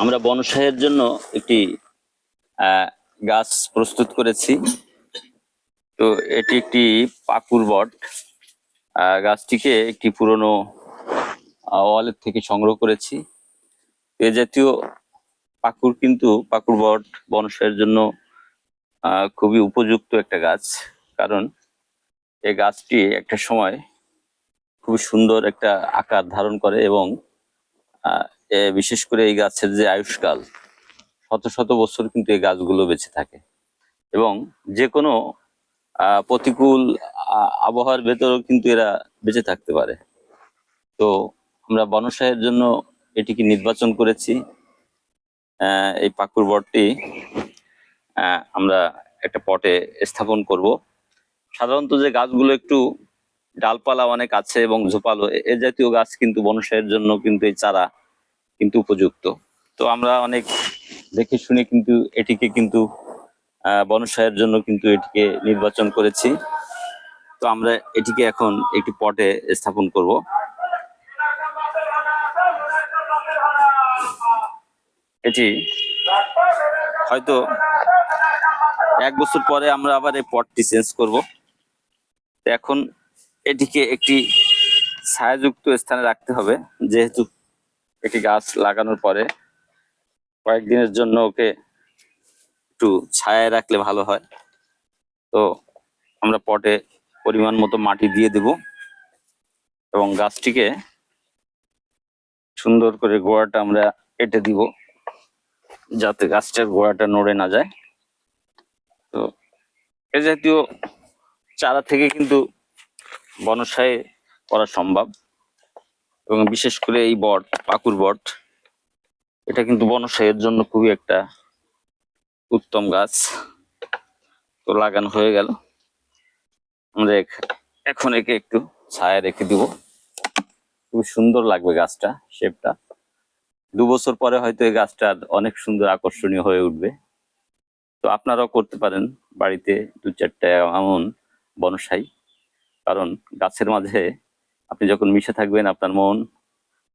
আমরা বনসাইয়ের জন্য একটি গাছ প্রস্তুত করেছি। তো এটি একটি পাকুড় বট। গাছটিকে একটি পুরনো ওয়ালের থেকে সংগ্রহ করেছি। এ জাতীয় পাকুড় বট বনসাইয়ের জন্য খুবই উপযুক্ত একটা গাছ। কারণ এই গাছটি একটা সময় খুব সুন্দর একটা আকার ধারণ করে এবং বিশেষ করে এই গাছের যে আয়ুষ্কাল শত শত বছর কিন্তু এই গাছগুলো বেঁচে থাকে এবং যে কোনো প্রতিকূল আবহাওয়ার ভেতরেও কিন্তু এরা বেঁচে থাকতে পারে। তো আমরা বনসাইয়ের জন্য এটিকে নির্বাচন করেছি। এই পাকুড় বটটি আমরা একটা পটে স্থাপন করব। সাধারণত যে গাছগুলো একটু ডালপালা অনেক আছে এবং ঝোপালো, এ জাতীয় গাছ কিন্তু বনসাইয়ের জন্য কিন্তু এই চারা কিন্তু উপযুক্ত। তো আমরা অনেক দেখে শুনে কিন্তু এটিকে কিন্তু বনসাইয়ের জন্য কিন্তু এটিকে নির্বাচন করেছি। তো আমরা এটিকে এখন একটি পটে স্থাপন করব। এটি হয়তো 1 বছর পরে আমরা আবার এই পটটি চেঞ্জ করব। এখন এটিকে একটি ছায়াযুক্ত স্থানে রাখতে হবে, যেহেতু একটি গাছ লাগানোর পরে কয়েকদিনের জন্য ওকে একটু ছায়ায় রাখলে ভালো হয়। তো আমরা পটে পরিমাণ মতো মাটি দিয়ে দেব এবং গাছটিকে সুন্দর করে গোড়াটা আমরা কেটে দিব, যাতে গাছটার গোড়াটা নড়ে না যায়। তো এ জাতীয় চারা থেকে কিন্তু বনসাই করা সম্ভব এবং বিশেষ করে এই বট, পাকুড় বট, এটা কিন্তু বনসাইয়ের জন্য খুবই একটা উত্তম গাছ। তো লাগানো হয়ে গেল। আমরা এখন একে একটু ছায়া রেখে দিব। খুব সুন্দর লাগবে গাছটা, শেপটা। 2 বছর পরে হয়তো এই গাছটা অনেক সুন্দর আকর্ষণীয় হয়ে উঠবে। তো আপনারাও করতে পারেন বাড়িতে 2-4টা এমন বনসাই। কারণ গাছের মাঝে আপনি যখন মিশে থাকবেন, আপনার মন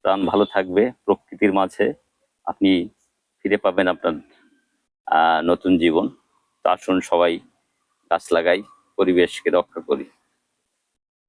প্রাণ ভালো থাকবে। প্রকৃতির মাঝে আপনি ফিরে পাবেন আপনার নতুন জীবন। তো আসুন সবাই গাছ লাগাই, পরিবেশকে রক্ষা করি।